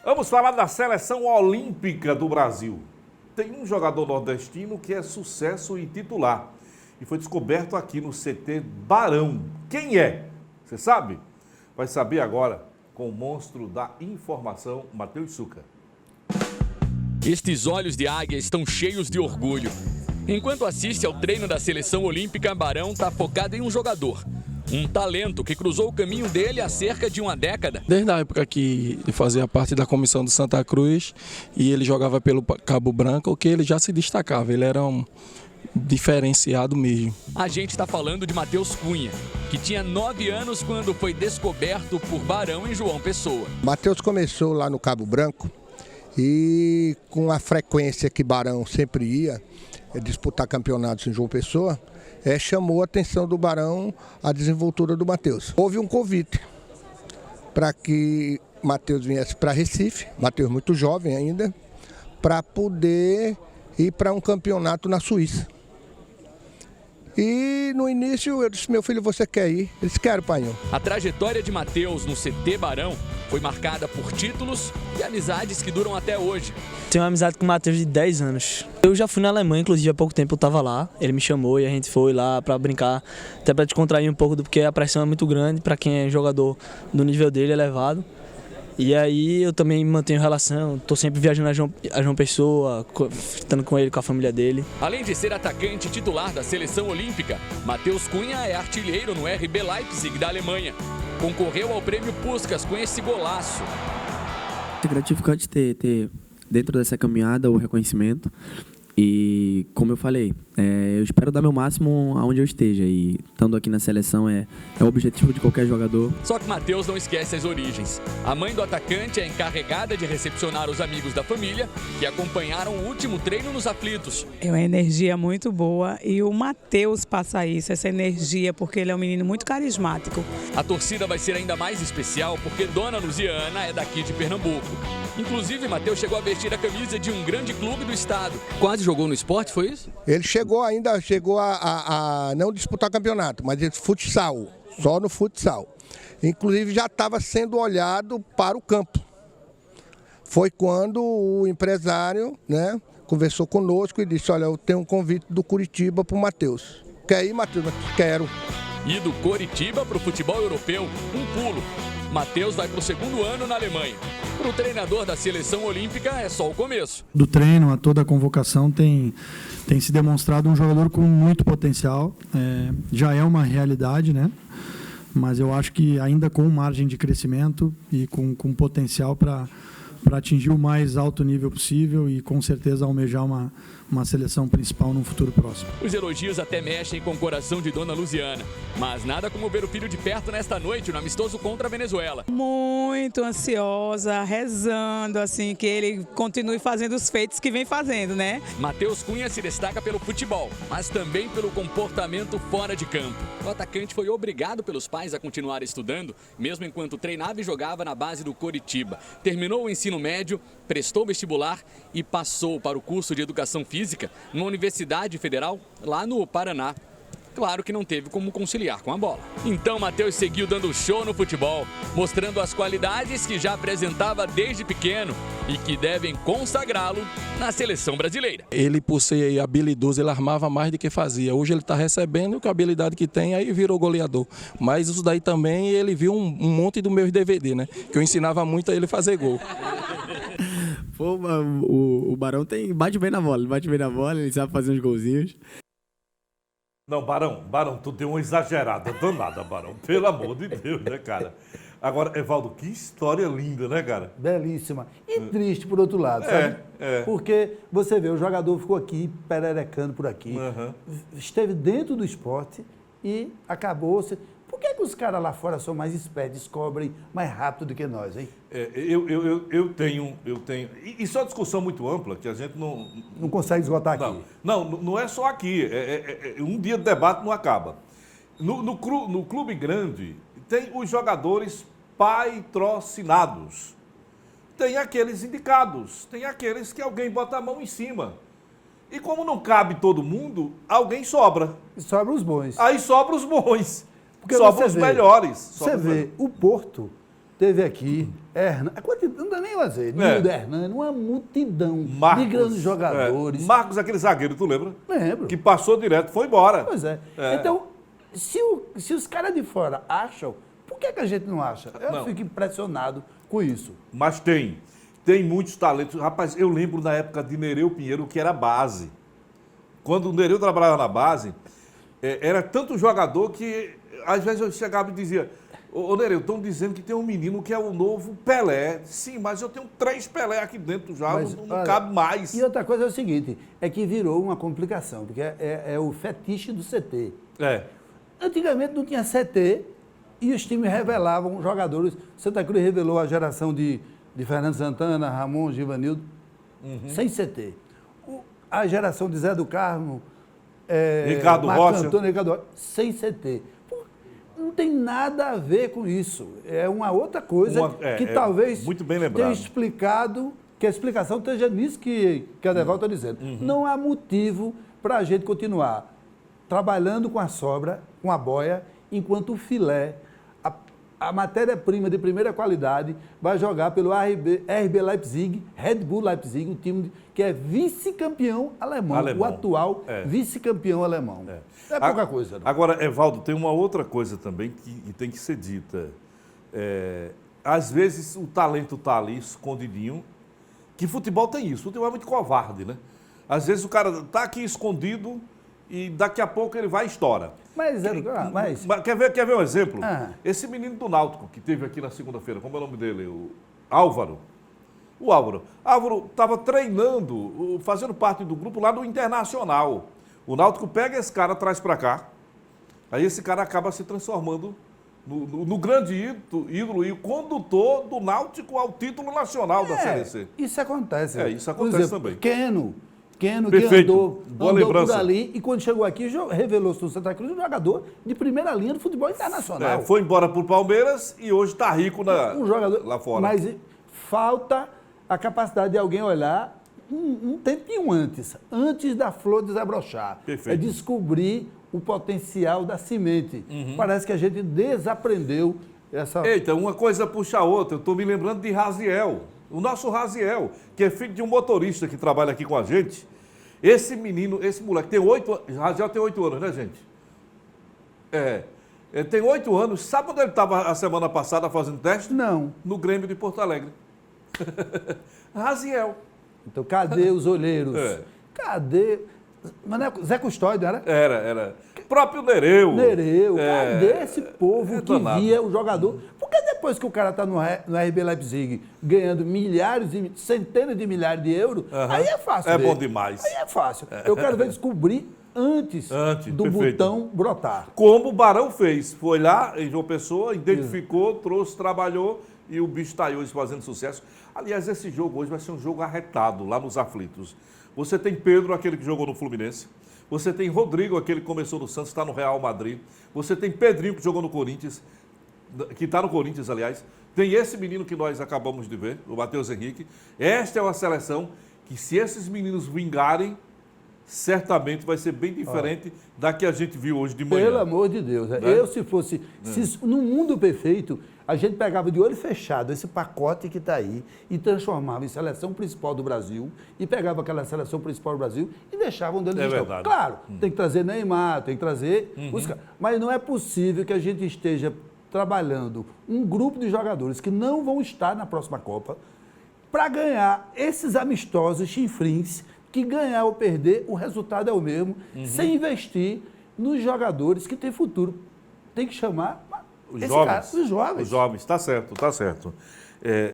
Vamos falar da seleção olímpica do Brasil. Tem um jogador nordestino que é sucesso e titular. E foi descoberto aqui no CT Barão. Quem é? Você sabe? Vai saber agora com o monstro da informação, Matheus Succa. Estes olhos de águia estão cheios de orgulho. Enquanto assiste ao treino da seleção olímpica, Barão está focado em um jogador. Um talento que cruzou o caminho dele há cerca de uma década. Desde a época que ele fazia parte da comissão do Santa Cruz e ele jogava pelo Cabo Branco, que ele já se destacava, ele era um diferenciado mesmo. A gente está falando de Matheus Cunha, que tinha 9 anos quando foi descoberto por Barão em João Pessoa. Matheus começou lá no Cabo Branco e com a frequência que Barão sempre ia disputar campeonatos em João Pessoa, chamou a atenção do Barão a desenvoltura do Matheus. Houve um convite para que Matheus viesse para Recife, Matheus muito jovem ainda, para poder ir para um campeonato na Suíça. E no início eu disse, meu filho, você quer ir? Ele disse, quero, pai. A trajetória de Matheus no CT Barão foi marcada por títulos e amizades que duram até hoje. Tenho uma amizade com o Matheus de 10 anos. Eu já fui na Alemanha, inclusive há pouco tempo eu estava lá. Ele me chamou e a gente foi lá para brincar, até para descontrair um pouco, porque a pressão é muito grande para quem é jogador do nível dele elevado. E aí eu também mantenho relação, estou sempre viajando a João Pessoa, estando com ele, com a família dele. Além de ser atacante titular da seleção olímpica, Matheus Cunha é artilheiro no RB Leipzig da Alemanha. Concorreu ao prêmio Puskás com esse golaço. É gratificante ter dentro dessa caminhada o reconhecimento. E como eu falei, eu espero dar meu máximo aonde eu esteja. E estando aqui na seleção é o objetivo de qualquer jogador. Só que Matheus não esquece as origens. A mãe do atacante é encarregada de recepcionar os amigos da família que acompanharam o último treino nos aflitos. É uma energia muito boa e o Matheus passa isso, essa energia, porque ele é um menino muito carismático. A torcida vai ser ainda mais especial porque Dona Luziana é daqui de Pernambuco. Inclusive, Matheus chegou a vestir a camisa de um grande clube do estado. Quase jogou no esporte, foi isso? Ele chegou a não disputar campeonato, mas futsal, só no futsal. Inclusive já estava sendo olhado para o campo. Foi quando o empresário, conversou conosco e disse, olha, eu tenho um convite do Curitiba para o Matheus. Quer ir, Matheus? Quero. E do Coritiba para o futebol europeu, um pulo. Matheus vai para o 2º ano na Alemanha. Para o treinador da seleção olímpica é só o começo. Do treino a toda a convocação tem se demonstrado um jogador com muito potencial. Já é uma realidade, né? Mas eu acho que ainda com margem de crescimento e com potencial para atingir o mais alto nível possível e com certeza almejar uma seleção principal no futuro próximo. Os elogios até mexem com o coração de Dona Luziana, mas nada como ver o filho de perto nesta noite no amistoso contra a Venezuela. Muito ansiosa, rezando assim que ele continue fazendo os feitos que vem fazendo, né? Matheus Cunha se destaca pelo futebol, mas também pelo comportamento fora de campo. O atacante foi obrigado pelos pais a continuar estudando, mesmo enquanto treinava e jogava na base do Coritiba. Terminou o ensino médio, prestou vestibular e passou para o curso de Educação Física numa Universidade Federal lá no Paraná. Claro que não teve como conciliar com a bola. Então Matheus seguiu dando show no futebol, mostrando as qualidades que já apresentava desde pequeno e que devem consagrá-lo na seleção brasileira. Ele, por ser habilidoso, ele armava mais do que fazia. Hoje ele está recebendo com a habilidade que tem, aí virou goleador. Mas isso daí também ele viu um monte do meus DVD, né? Que eu ensinava muito a ele fazer gol. Pô, o Barão bate bem na bola, ele sabe fazer uns golzinhos. Não, Barão, tu deu uma exagerada danada, Barão. Pelo amor de Deus, né, cara? Agora, Evaldo, que história linda, né, cara? Belíssima. E triste, por outro lado, sabe? Porque, você vê, o jogador ficou aqui, pererecando por aqui, esteve dentro do esporte e acabou... Por que os caras lá fora são mais espertos, descobrem mais rápido do que nós, hein? Eu tenho... Isso é uma discussão muito ampla, que a gente não... Não consegue esgotar aqui. Não é só aqui. Um dia de debate não acaba. No clube grande, tem os jogadores patrocinados. Tem aqueles indicados. Tem aqueles que alguém bota a mão em cima. E como não cabe todo mundo, alguém sobra. E sobra os bons. Aí sobra os bons. Porque sobra os melhores. Você vê, o Porto teve aqui, não dá nem lazer, Nildo Hernani, uma multidão Marcos, de grandes jogadores. Marcos, aquele zagueiro, tu lembra? Lembro. Que passou direto, foi embora. Pois é. Então, se os caras de fora acham, por que a gente não acha? Eu fico impressionado com isso. Mas tem muitos talentos. Rapaz, eu lembro na época de Nereu Pinheiro, que era base. Quando o Nereu trabalhava na base, era tanto jogador que às vezes eu chegava e dizia: ô Nereu, estão dizendo que tem um menino que é o novo Pelé. Sim, mas eu tenho 3 Pelé aqui dentro já, não cabe mais. E outra coisa é o seguinte, é que virou uma complicação, porque é o fetiche do CT. Antigamente não tinha CT e os times revelavam jogadores. Santa Cruz revelou a geração de Fernando Santana, Ramon, Givanildo, sem CT. A geração de Zé do Carmo, Ricardo Rocha, Antônio, Ricardo Rocha, sem CT. Não tem nada a ver com isso. É uma outra coisa que talvez muito bem lembrado. tenha explicado, que a explicação esteja nisso que a Devaldo está dizendo. Não há motivo para a gente continuar trabalhando com a sobra, com a boia, enquanto o filé, a matéria-prima de primeira qualidade, vai jogar pelo RB Leipzig, Red Bull Leipzig, um time que é vice-campeão alemão, o atual vice-campeão alemão. É pouca coisa. Não. Agora, Evaldo, tem uma outra coisa também que tem que ser dita. Às vezes o talento está ali escondidinho, que futebol tem isso, futebol é muito covarde, né? Às vezes o cara está aqui escondido e daqui a pouco ele vai e estoura. Mas quer ver um exemplo? Esse menino do Náutico que teve aqui na segunda-feira, como é o nome dele? O Álvaro. O Álvaro. Álvaro estava treinando, fazendo parte do grupo lá do Internacional. O Náutico pega esse cara, traz para cá. Aí esse cara acaba se transformando no grande ídolo e o condutor do Náutico ao título nacional da Série C. Isso acontece. Isso acontece também. Keno que andou por ali e quando chegou aqui revelou-se no Santa Cruz um jogador de primeira linha do futebol internacional. Foi embora para o Palmeiras e hoje está rico lá fora. Mas falta a capacidade de alguém olhar um tempinho antes da flor desabrochar. Perfeito. É descobrir o potencial da semente. Parece que a gente desaprendeu essa... Eita, uma coisa puxa a outra. Eu estou me lembrando de Raziel. O nosso Raziel, que é filho de um motorista que trabalha aqui com a gente. Esse menino, esse moleque, tem 8 anos. Raziel tem 8 anos, né, gente? Ele tem 8 anos. Sabe onde ele estava a semana passada fazendo teste? Não. No Grêmio de Porto Alegre. Raziel. Então, cadê os olheiros? Cadê? Mas não é Zé Custódio, era? Era. Próprio Nereu. Cadê esse povo que via o jogador? Porque depois que o cara está no RB Leipzig ganhando centenas de milhares de euros, aí é fácil. Bom demais. Aí é fácil. Eu quero ver descobrir antes do perfeito. botão brotar. Como o Barão fez. Foi lá em João Pessoa, identificou, trouxe, trabalhou e o bicho está aí hoje fazendo sucesso. Aliás, esse jogo hoje vai ser um jogo arretado lá nos aflitos. Você tem Pedro, aquele que jogou no Fluminense. Você tem Rodrigo, aquele que começou no Santos, está no Real Madrid. Você tem Pedrinho, que jogou no Corinthians, que está no Corinthians, aliás. Tem esse menino que nós acabamos de ver, o Matheus Henrique. Esta é uma seleção que, se esses meninos vingarem, certamente vai ser bem diferente da que a gente viu hoje de manhã. Pelo amor de Deus. Né? Eu, se fosse... no mundo perfeito, a gente pegava de olho fechado esse pacote que está aí e transformava em seleção principal do Brasil e pegava aquela seleção principal do Brasil e deixava onde eles estão. Verdade. Claro, tem que trazer Neymar, tem que trazer... Mas não é possível que a gente esteja trabalhando um grupo de jogadores que não vão estar na próxima Copa para ganhar esses amistosos chinfrins que ganhar ou perder, o resultado é o mesmo, sem investir nos jogadores que têm futuro. Tem que chamar os jovens. Os jovens, está certo.